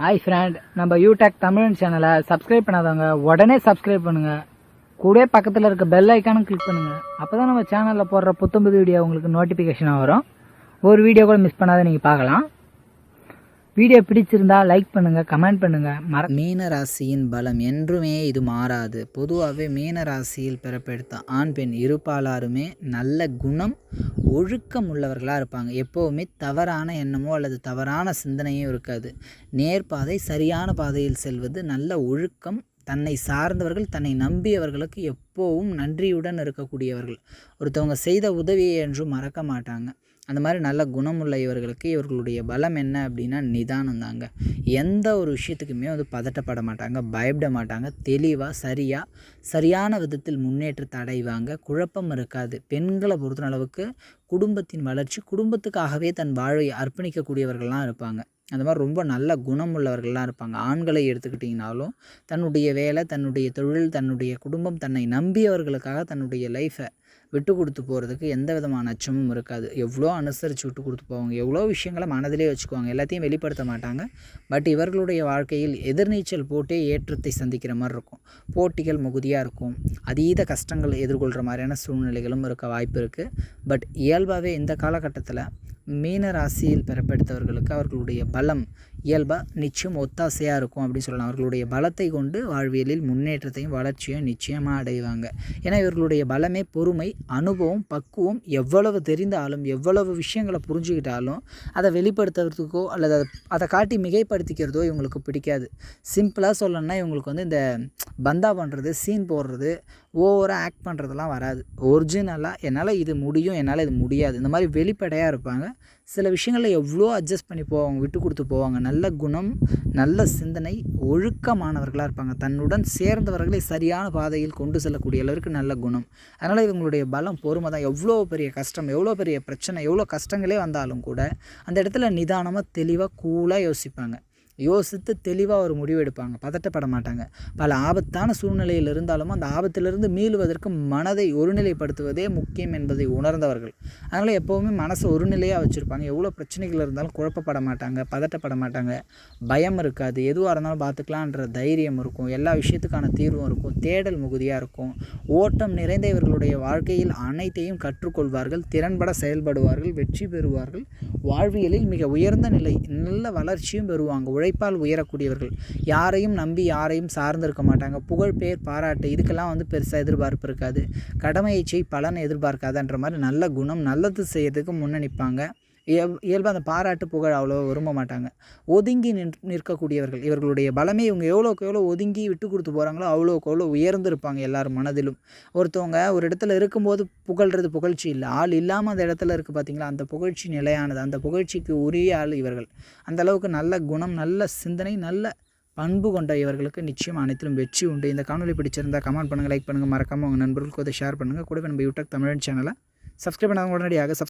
Hi friend, நம்ம யூடெக் தமிழ் சேனலை subscribe பண்ணாதவங்க உடனே சப்ஸ்கிரைப் பண்ணுங்க. கூட பக்கத்தில் இருக்க பெல் ஐக்கானும் கிளிக் பண்ணுங்க. அப்பதான் நம்ம சேனலில் போடுற புத்தம்புது வீடியோ உங்களுக்கு நோட்டிஃபிகேஷனாக வரும். ஒரு வீடியோ கூட மிஸ் பண்ணாத நீங்கள் பார்க்கலாம். வீடியோ பிடிச்சிருந்தா லைக் பண்ணுங்க, கமெண்ட் பண்ணுங்க. மீன ராசியின் பலம் என்றுமே இது மாறாது. பொதுவாகவே மீன ராசியில் பிறப்பெடுத்த ஆண் பெண் இருப்பாளாருமே நல்ல குணம் ஒழுக்கம் உள்ளவர்களாக இருப்பாங்க. எப்போவுமே தவறான எண்ணமோ அல்லது தவறான சிந்தனையும் இருக்காது. நேர்பாதை சரியான பாதையில் செல்வது நல்ல ஒழுக்கம். தன்னை சார்ந்தவர்கள், தன்னை நம்பியவர்களுக்கு எப்போவும் நன்றியுடன் இருக்கக்கூடியவர்கள். ஒருத்தவங்க செய்த உதவியை என்றும் மறக்க மாட்டாங்க. அந்த மாதிரி நல்ல குணமுள்ள இவர்களுக்கு இவர்களுடைய பலம் என்ன அப்படின்னா நிதானம் தாங்க. எந்த ஒரு விஷயத்துக்குமே பதட்டப்பட மாட்டாங்க, பயப்பட மாட்டாங்க. தெளிவாக சரியான விதத்தில் முன்னேற்றத்தை அடைவாங்க. குழப்பம் இருக்காது. பெண்களை பொறுத்த அளவுக்கு குடும்பத்தின் வளர்ச்சி, குடும்பத்துக்காகவே தன் வாழ்வை அர்ப்பணிக்கக்கூடியவர்கள்லாம் இருப்பாங்க. அந்த மாதிரி ரொம்ப நல்ல குணம் உள்ளவர்கள்லாம் இருப்பாங்க. ஆண்களை எடுத்துக்கிட்டிங்கனாலும் தன்னுடைய வேலை, தன்னுடைய தொழில், தன்னுடைய குடும்பம், தன்னை நம்பியவர்களுக்காக தன்னுடைய லைஃப்பை விட்டு கொடுத்து போகிறதுக்கு எந்த விதமான அச்சமும் இருக்காது. எவ்வளோ அனுசரித்து விட்டு கொடுத்து போவாங்க. எவ்வளோ விஷயங்களை மனதிலே வச்சுக்குவாங்க. எல்லாத்தையும் வெளிப்படுத்த மாட்டாங்க. பட் இவர்களுடைய வாழ்க்கையில் எதிர்நீச்சல் போட்டே ஏற்றத்தை சந்திக்கிற மாதிரி இருக்கும். போட்டிகள் மிகுதியாக இருக்கும். அதீத கஷ்டங்கள் எதிர்கொள்கிற மாதிரியான சூழ்நிலைகளும் இருக்க வாய்ப்பு இருக்குது. பட் இயல்பாகவே இந்த காலகட்டத்தில் மீன ராசியில் பிறப்பெடுத்தவர்களுக்கு அவர்களுடைய பலம் இயல்பாக நிச்சயம் ஒத்தாசையாக இருக்கும் அப்படின்னு சொல்லலாம். அவர்களுடைய பலத்தை கொண்டு வாழ்வியலில் முன்னேற்றத்தையும் வளர்ச்சியும் நிச்சயமாக அடைவாங்க. ஏன்னா இவர்களுடைய பலமே பொறுமை, அனுபவம், பக்குவம். எவ்வளவு தெரிந்தாலும், எவ்வளவு விஷயங்களை புரிஞ்சுக்கிட்டாலும் அதை வெளிப்படுத்துறதுக்கோ அல்லது அதை காட்டி மிகைப்படுத்திக்கிறதோ இவங்களுக்கு பிடிக்காது. சிம்பிளாக சொல்லணும்னா இவங்களுக்கு இந்த பந்தா பண்ணுறது, சீன் போடுறது, ஓவராக ஆக்ட் பண்ணுறதெல்லாம் வராது. ஒரிஜினலாக என்னால் இது முடியும், என்னால் இது முடியாது, இந்த மாதிரி வெளிப்படையாக இருப்பாங்க. சில விஷயங்களில் எவ்வளோ அட்ஜஸ்ட் பண்ணி போவாங்க, விட்டு கொடுத்து போவாங்க. நல்ல குணம், நல்ல சிந்தனை, ஒழுக்கமானவர்களாக இருப்பாங்க. தன்னுடன் சேர்ந்தவர்களை சரியான பாதையில் கொண்டு செல்லக்கூடிய அளவுக்கு நல்ல குணம். அதனால் இவங்களுடைய பலம் பொறுமை தான். எவ்வளோ பெரிய கஷ்டம், எவ்வளோ பெரிய பிரச்சனை, எவ்வளோ கஷ்டங்களே வந்தாலும் கூட அந்த இடத்துல நிதானமாக, தெளிவாக, கூலாக யோசிப்பாங்க. யோசித்து தெளிவாக ஒரு முடிவு எடுப்பாங்க. பதட்டப்பட மாட்டாங்க. பல ஆபத்தான சூழ்நிலையில் இருந்தாலும் அந்த ஆபத்திலிருந்து மீளுவதற்கு மனதை ஒருநிலைப்படுத்துவதே முக்கியம் என்பதை உணர்ந்தவர்கள். அதனால் எப்போவுமே மனசை ஒருநிலையாக வச்சுருப்பாங்க. எவ்வளோ பிரச்சனைகள் இருந்தாலும் குழப்பப்பட மாட்டாங்க, பதட்டப்பட மாட்டாங்க. பயம் இருக்காது. எதுவாக இருந்தாலும் பார்த்துக்கலான்ற தைரியம் இருக்கும். எல்லா விஷயத்துக்கான தீர்வும் இருக்கும். தேடல் மிகுதியாக இருக்கும். ஓட்டம் நிறைந்த இவர்களுடைய வாழ்க்கையில் அனைத்தையும் கற்றுக்கொள்வார்கள். திறன்பட செயல்படுவார்கள். வெற்றி பெறுவார்கள். வாழ்வியலில் மிக உயர்ந்த நிலை, நல்ல வளர்ச்சியும் பெறுவாங்க. உழைப்பால் உயரக்கூடியவர்கள். யாரையும் நம்பி யாரையும் சார்ந்திருக்க மாட்டாங்க. புகழ், பேர், பாராட்டு இதுக்கெல்லாம் பெருசாக எதிர்பார்ப்பு இருக்காது. கடமையை செய், பலனை எதிர்பார்க்காதன்ற மாதிரி நல்ல குணம், நல்லது செய்யறதுக்கு முன்னணிப்பாங்க. இயல்பாக அந்த பாராட்டு, புகழ் அவ்வளோ விரும்ப மாட்டாங்க. ஒதுங்கி நிற்கக்கூடியவர்கள். இவர்களுடைய பலமே இவங்க எவ்வளோக்கு எவ்வளோ ஒதுங்கி விட்டு கொடுத்து போகிறாங்களோ அவ்வளோக்கு எவ்வளோ உயர்ந்திருப்பாங்க எல்லார் மனதிலும். ஒருத்தவங்க ஒரு இடத்துல இருக்கும்போது புகழ்கிறது புகழ்ச்சி இல்லை. ஆள் இல்லாமல் அந்த இடத்துல இருக்குது பார்த்தீங்களா, அந்த புகழ்ச்சி நிலையானது. அந்த புகழ்ச்சிக்கு உரிய ஆள் இவர்கள். அந்தளவுக்கு நல்ல குணம், நல்ல சிந்தனை, நல்ல பண்பு கொண்ட இவர்களுக்கு நிச்சயம் அனைத்திலும் வெற்றி உண்டு. இந்த காணொலி பிடிச்சிருந்தால் கமெண்ட் பண்ணுங்கள், லைக் பண்ணுங்கள். மறக்காமல் உங்கள் நண்பர்களுக்கு அதை ஷேர் பண்ணுங்கள். கூடவே நம்ம யூடியூப் தமிழ் சேனலை சப்ஸ்கிரைப் பண்ணாதவங்க உடனடியாக